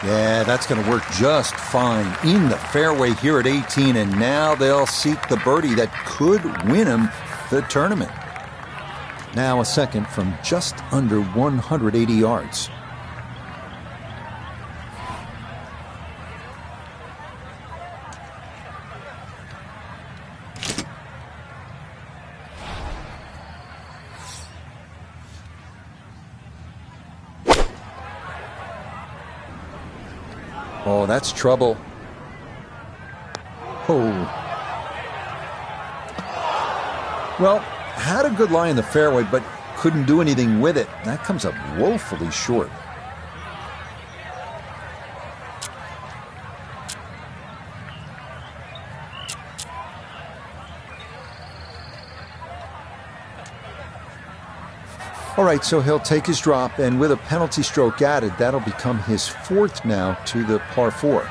Yeah, that's going to work just fine. In the fairway here at 18, and now they'll seek the birdie that could win him the tournament. Now a second from just under 180 yards. Oh, that's trouble. Oh. Well, had a good lie in the fairway, but couldn't do anything with it. That comes up woefully short. All right, so he'll take his drop, and with a penalty stroke added, that'll become his fourth now to the par 4.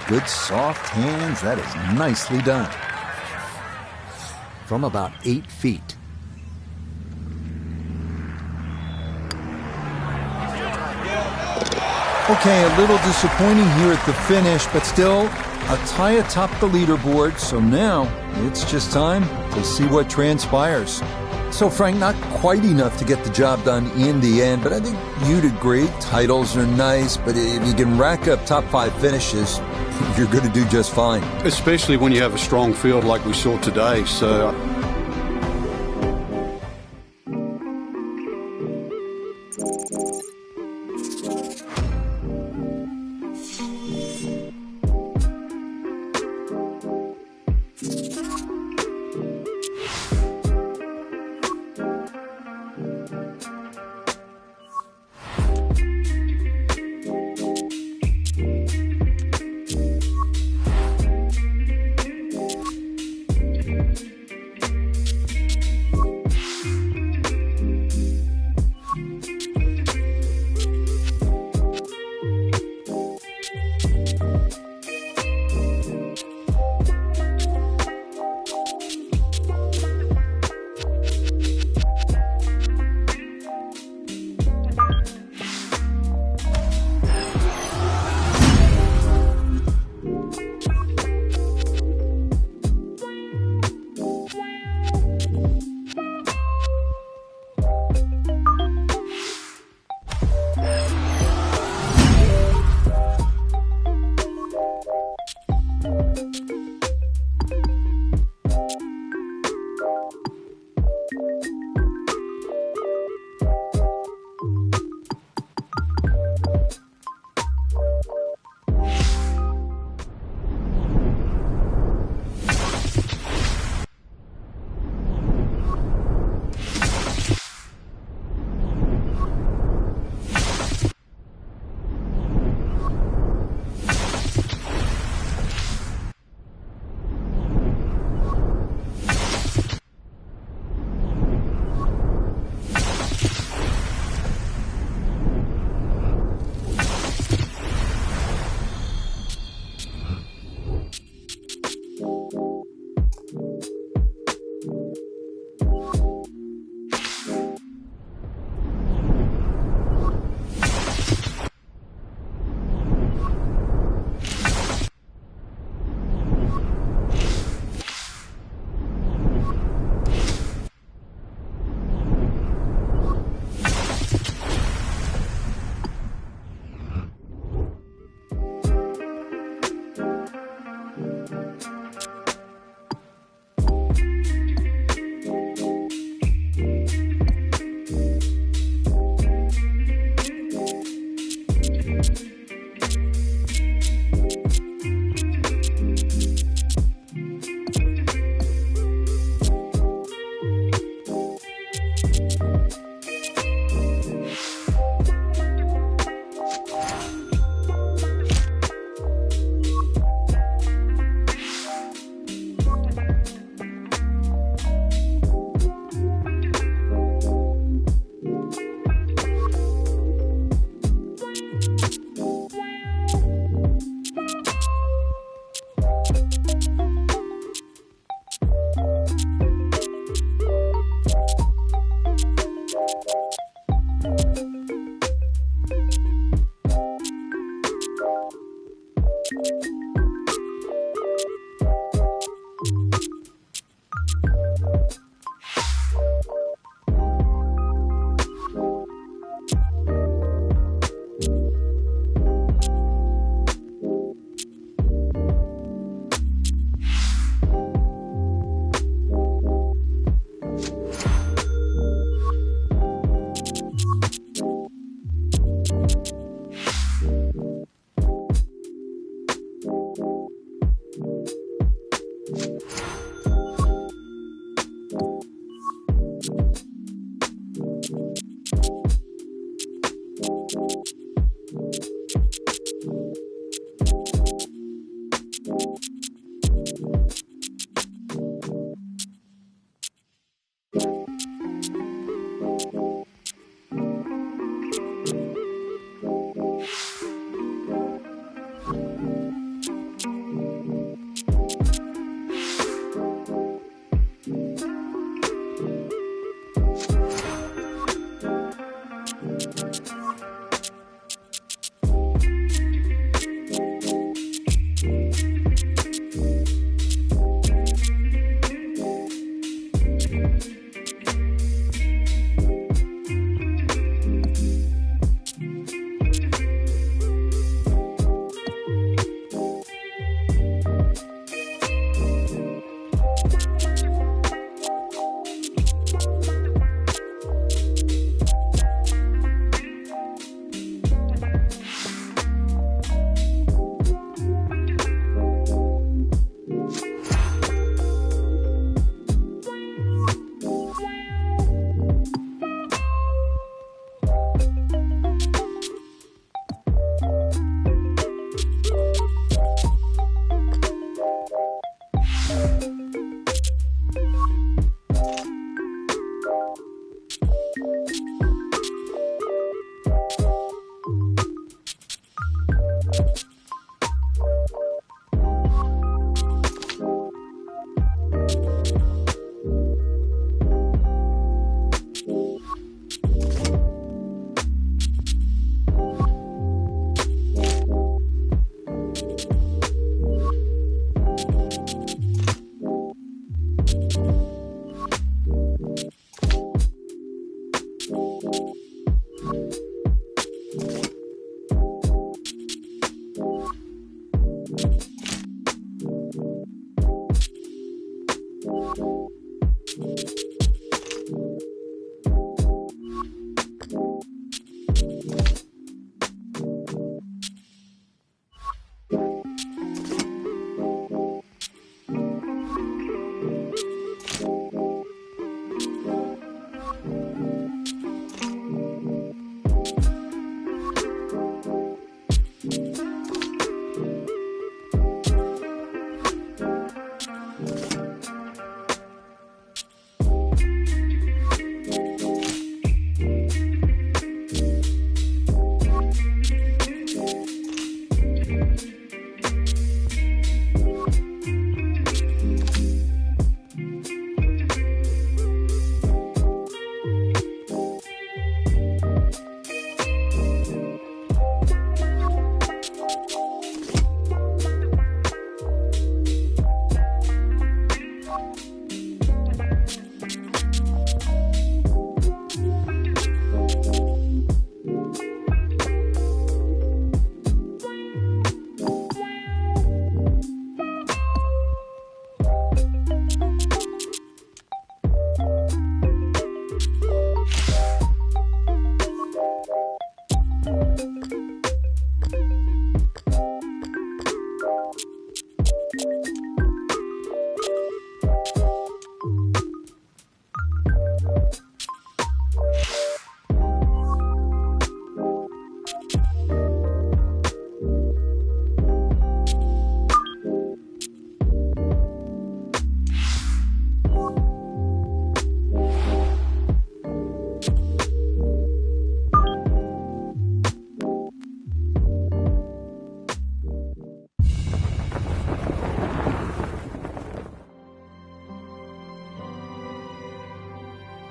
Good soft hands. That is nicely done. From about 8 feet. Okay, a little disappointing here at the finish, but still a tie atop the leaderboard. So now it's just time to see what transpires. So, Frank, not quite enough to get the job done in the end, but I think you did great. Titles are nice, but if you can rack up top 5 finishes, you're going to do just fine. Especially when you have a strong field like we saw today. So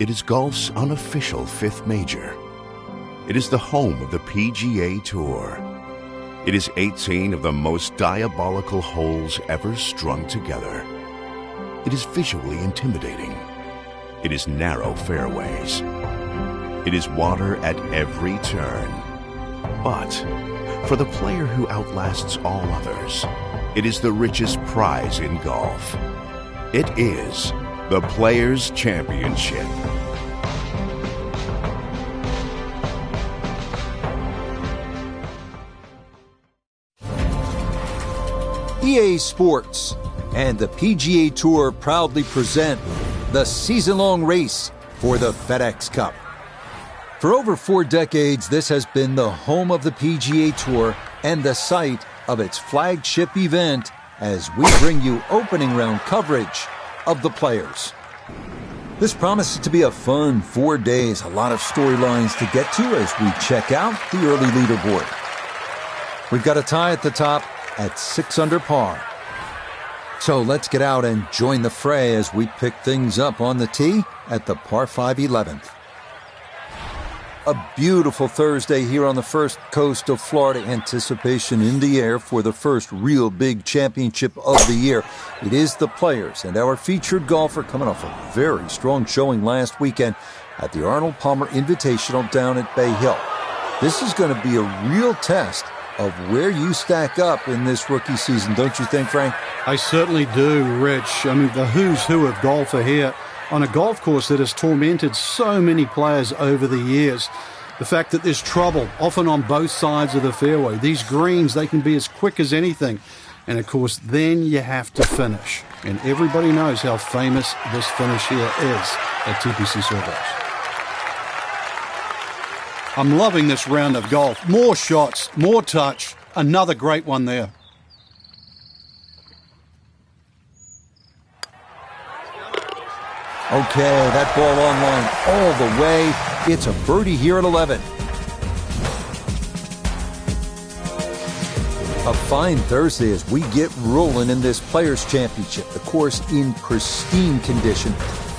It is golf's unofficial fifth major. It is the home of the PGA Tour. It is 18 of the most diabolical holes ever strung together. It is visually intimidating. It is narrow fairways. It is water at every turn. But for the player who outlasts all others, it is the richest prize in golf. It is the Players' Championship. EA Sports and the PGA Tour proudly present the season-long race for the FedEx Cup. For over 4 decades, this has been the home of the PGA Tour and the site of its flagship event as we bring you opening round coverage of the Players. This promises to be a fun 4 days, a lot of storylines to get to as we check out the early leaderboard. We've got a tie at the top at 6 under par. So let's get out and join the fray as we pick things up on the tee at the par 5 11th. A beautiful Thursday here on the first coast of Florida. Anticipation in the air for the first real big championship of the year. It is the Players and our featured golfer coming off a very strong showing last weekend at the Arnold Palmer Invitational down at Bay Hill. This is going to be a real test of where you stack up in this rookie season, don't you think, Frank? I certainly do, Rich. I mean, the who's who of golf are here on a golf course that has tormented so many players over the years. The fact that there's trouble, often on both sides of the fairway. These greens, they can be as quick as anything. And, of course, then you have to finish. And everybody knows how famous this finish here is at TPC Sawgrass. I'm loving this round of golf. More shots, more touch. Another great one there. Okay, that ball on line all the way. It's a birdie here at 11. A fine Thursday as we get rolling in this Players' Championship. The course in pristine condition.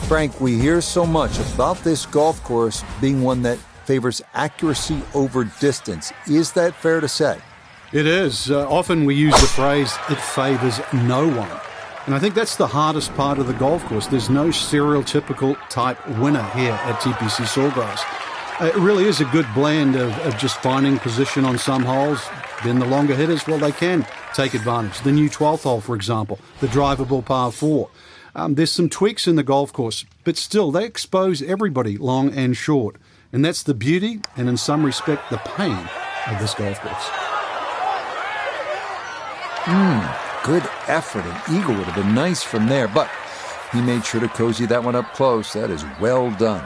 Frank, we hear so much about this golf course being one that favors accuracy over distance. Is that fair to say? It is. Often we use the phrase, it favors no one. And I think that's the hardest part of the golf course. There's no stereotypical type winner here at TPC Sawgrass. It really is a good blend of just finding position on some holes. Then the longer hitters, well, they can take advantage. The new 12th hole, for example, the drivable par 4. There's some tweaks in the golf course, but still, they expose everybody long and short. And that's the beauty and, in some respect, the pain of this golf course. Good effort. An eagle would have been nice from there, but he made sure to cozy that one up close. That is well done.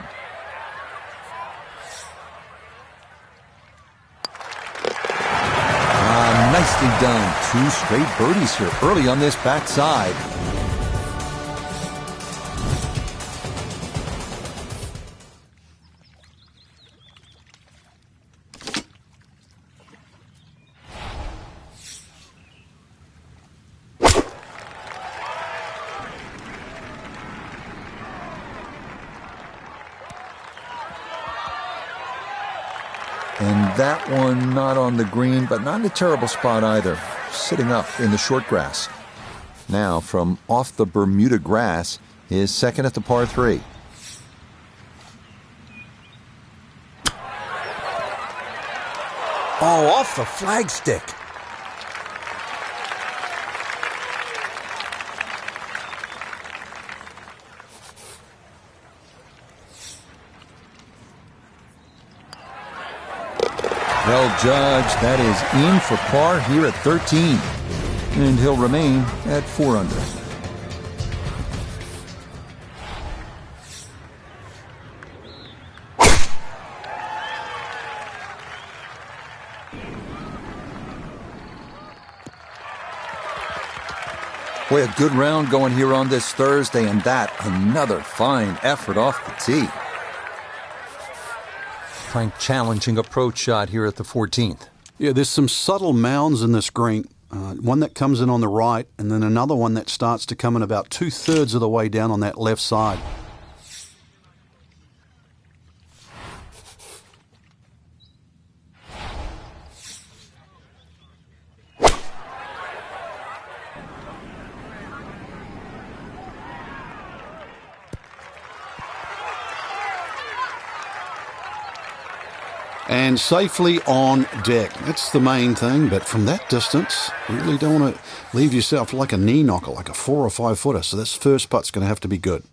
Nicely done. 2 straight birdies here early on this backside. And that one not on the green, but not in a terrible spot either. Sitting up in the short grass. Now from off the Bermuda grass is second at the par 3. Oh, off the flagstick. Well judged. That is in for par here at 13. And he'll remain at 4 under. Boy, a good round going here on this Thursday, and that another fine effort off the tee. Frank, challenging approach shot here at the 14th. Yeah, there's some subtle mounds in this green. One that comes in on the right, and then another one that starts to come in about 2/3 of the way down on that left side. And safely on deck. That's the main thing, but from that distance, you really don't want to leave yourself like a knee knocker, like a 4 or 5 footer. So this first putt's going to have to be good.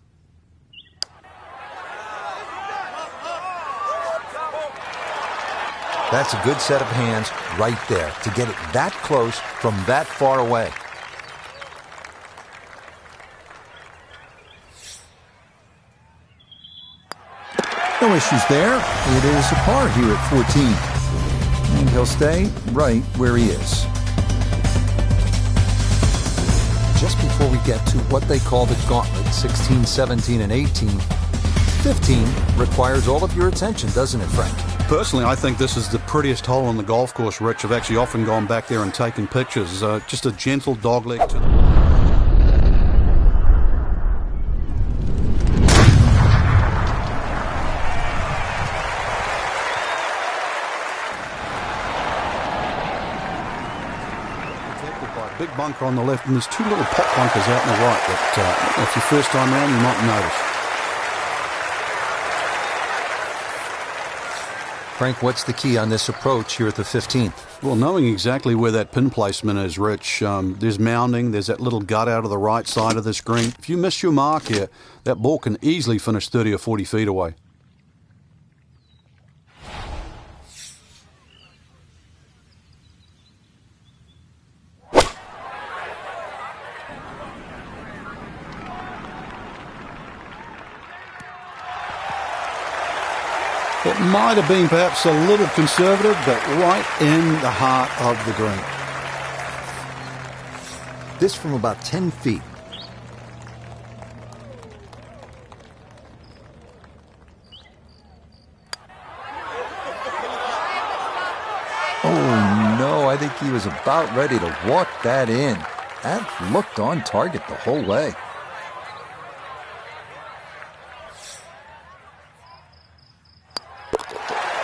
That's a good set of hands right there to get it that close from that far away. No issues there. It is a par here at 14. And he'll stay right where he is. Just before we get to what they call the gauntlet, 16, 17, and 18, 15 requires all of your attention, doesn't it, Frank? Personally, I think this is the prettiest hole on the golf course, Rich. I've actually often gone back there and taken pictures. Just a gentle dogleg to the... Big bunker on the left, and there's two little pot bunkers out on the right that, if your first time around, you might notice. Frank, what's the key on this approach here at the 15th? Well, knowing exactly where that pin placement is, Rich, there's mounding, there's that little gut out of the right side of this green. If you miss your mark here, that ball can easily finish 30 or 40 feet away. It might have been perhaps a little conservative, but right in the heart of the green. This from about 10 feet. Oh no, I think he was about ready to walk that in. That looked on target the whole way.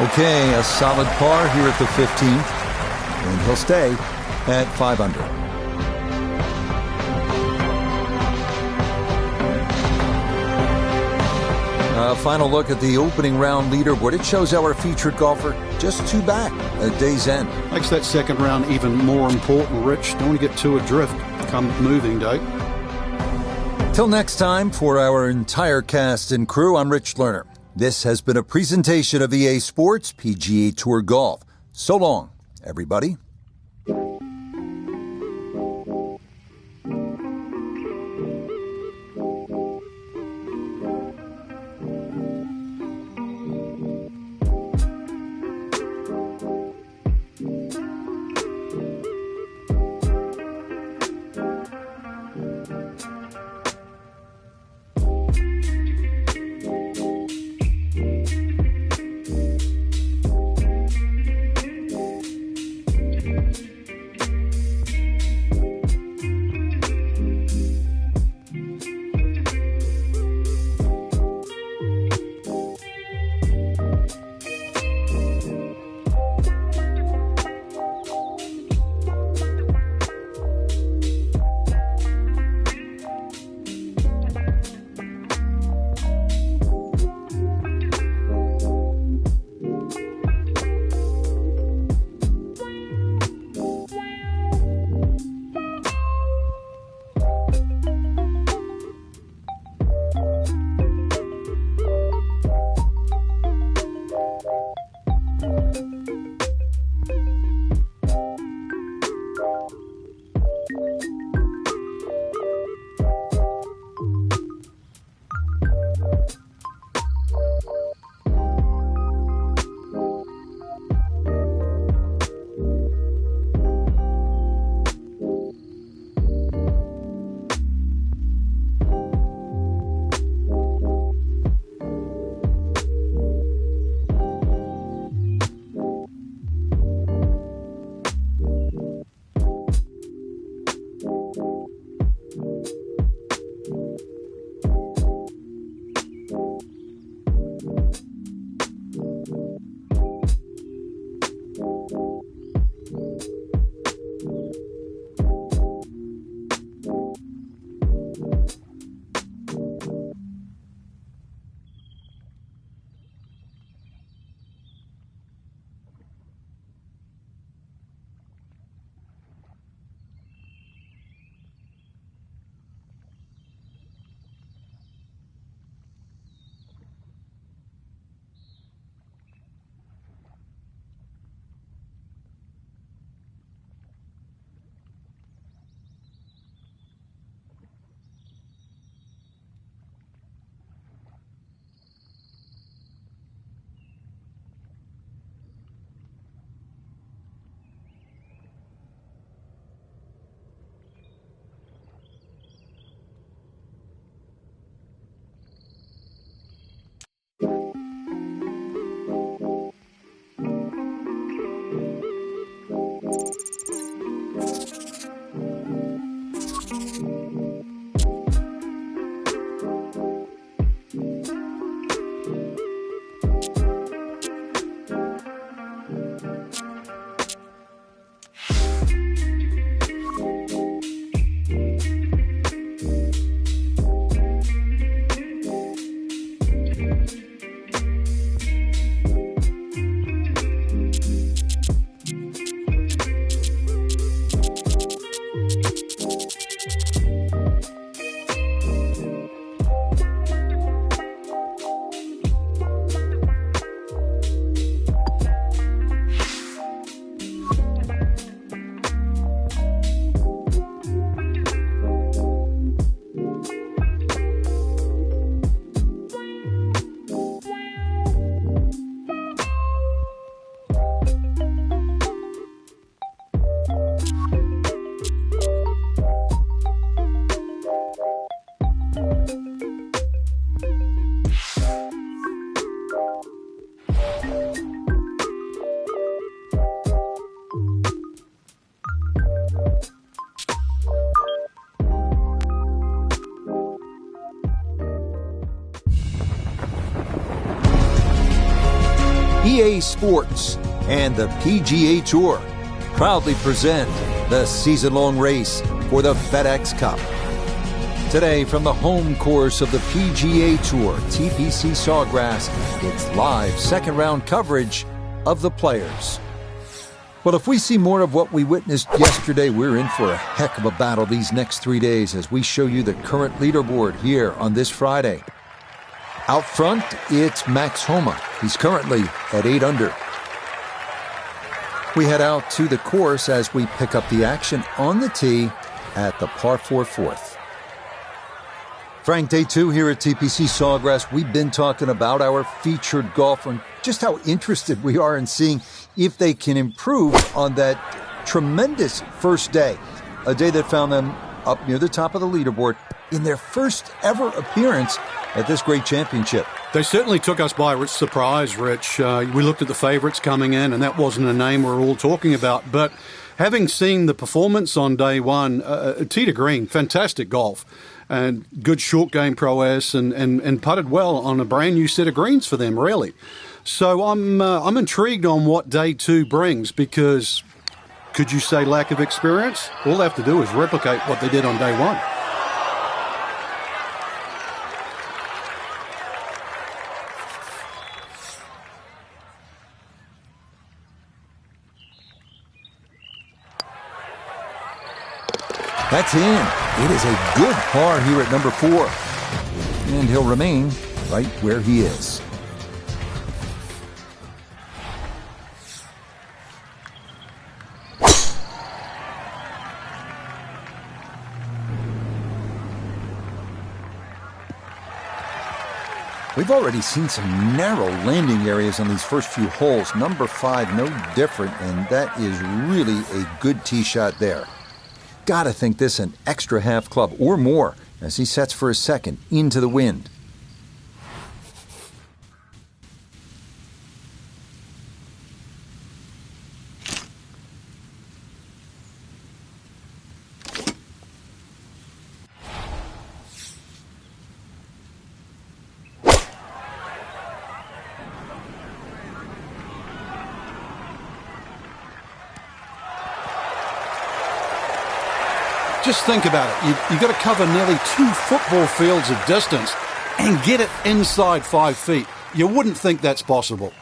Okay, a solid par here at the 15th, and he'll stay at 5 under. A final look at the opening round leaderboard. It shows our featured golfer just 2 back at day's end. Makes that second round even more important, Rich. Don't want to get too adrift come moving day. Till next time, for our entire cast and crew, I'm Rich Lerner. This has been a presentation of EA Sports PGA Tour Golf. So long, everybody. EA Sports and the PGA Tour proudly present the season-long race for the FedEx Cup. Today, from the home course of the PGA Tour, TPC Sawgrass, it's live second-round coverage of the Players. Well, if we see more of what we witnessed yesterday, we're in for a heck of a battle these next 3 days as we show you the current leaderboard here on this Friday. Out front, it's Max Homa. He's currently at 8 under. We head out to the course as we pick up the action on the tee at the par 4 fourth. Frank, day 2 here at TPC Sawgrass. We've been talking about our featured golfer and just how interested we are in seeing if they can improve on that tremendous first day. A day that found them up near the top of the leaderboard in their first ever appearance at this great championship. They certainly took us by surprise, Rich. We looked at the favourites coming in, and that wasn't a name we're all talking about. But having seen the performance on day 1, tee to green, fantastic golf, and good short game prowess, and putted well on a brand new set of greens for them, really. So I'm intrigued on what day 2 brings, because could you say lack of experience? All they have to do is replicate what they did on day 1. That's in. It is a good par here at number 4. And he'll remain right where he is. We've already seen some narrow landing areas on these first few holes. Number 5, no different, and that is really a good tee shot there. Gotta think this an extra half club or more as he sets for his second into the wind. Just think about it. You've got to cover nearly 2 football fields of distance and get it inside 5 feet. You wouldn't think that's possible.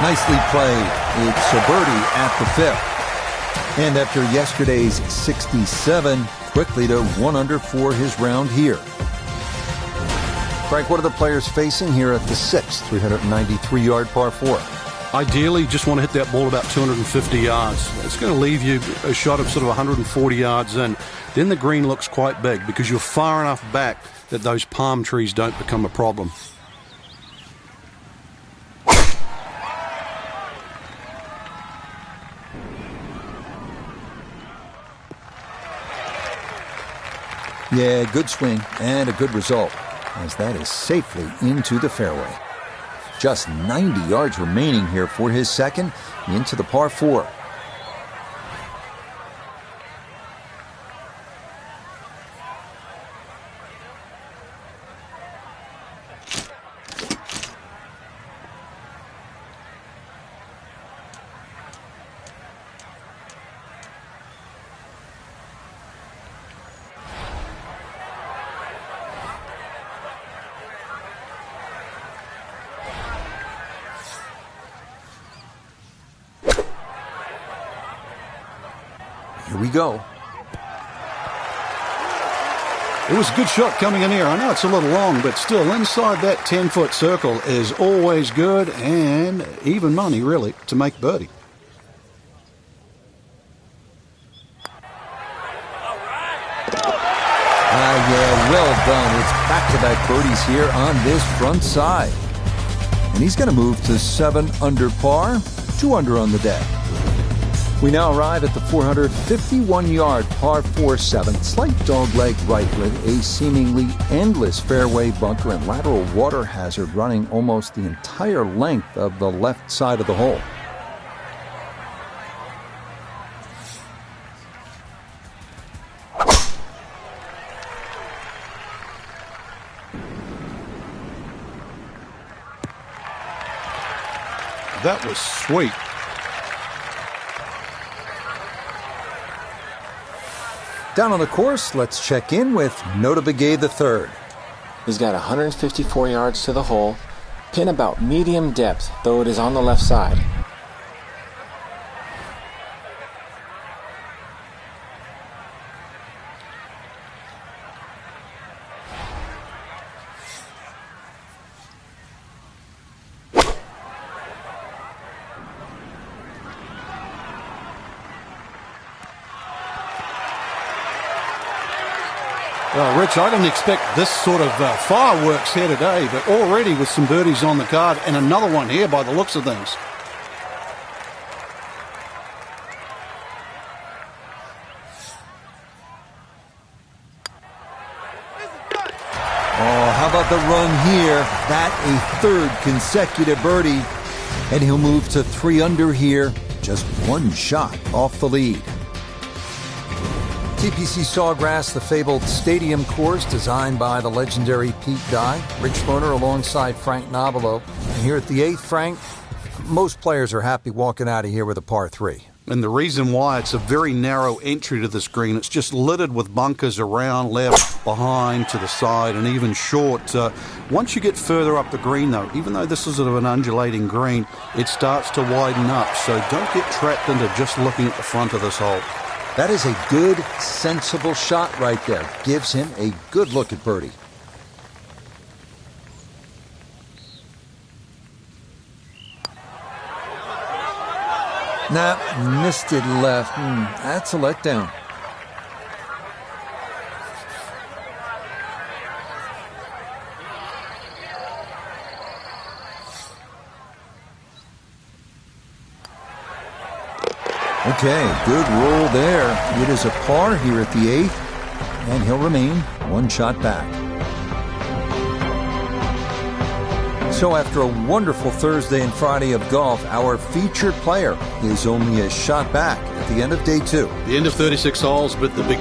Nicely played. It's a birdie at the 5th. And after yesterday's 67, quickly to 1 under for his round here. Frank, what are the Players facing here at the 6th, 393-yard par 4? Ideally, just want to hit that ball about 250 yards. It's going to leave you a shot of sort of 140 yards in. Then the green looks quite big because you're far enough back that those palm trees don't become a problem. Yeah, good swing and a good result, as that is safely into the fairway. Just 90 yards remaining here for his second into the par 4. Here we go. It was a good shot coming in here. I know it's a little long, but still inside that 10-foot circle is always good and even money, really, to make birdie. Yeah, well done. It's back-to-back birdies here on this front side. And he's going to move to 7 under par, 2 under on the day. We now arrive at the 451-yard par 4-7, slight dogleg right with a seemingly endless fairway bunker and lateral water hazard running almost the entire length of the left side of the hole. that was sweet. Down on the course, let's check in with Notah Begay III. He's got 154 yards to the hole, pin about medium depth, though it is on the left side. Well, Rich, I didn't expect this sort of fireworks here today, but already with some birdies on the card and another one here by the looks of things. Oh, how about the run here? That a third consecutive birdie. And he'll move to 3 under here, just one shot off the lead. TPC Sawgrass, the fabled stadium course designed by the legendary Pete Dye. Rich Lerner alongside Frank Nobilo. And here at the 8th, Frank, most players are happy walking out of here with a par 3. And the reason why, it's a very narrow entry to this green. It's just littered with bunkers around, left, behind, to the side, and even short. Once you get further up the green, though, even though this is sort of an undulating green, it starts to widen up. So don't get trapped into just looking at the front of this hole. That is a good, sensible shot right there. Gives him a good look at birdie. Nah, missed it left. That's a letdown. Okay, good roll there. It is a par here at the 8th, and he'll remain one shot back. So after a wonderful Thursday and Friday of golf, our featured player is only a shot back at the end of day 2. The end of 36 holes, but the big...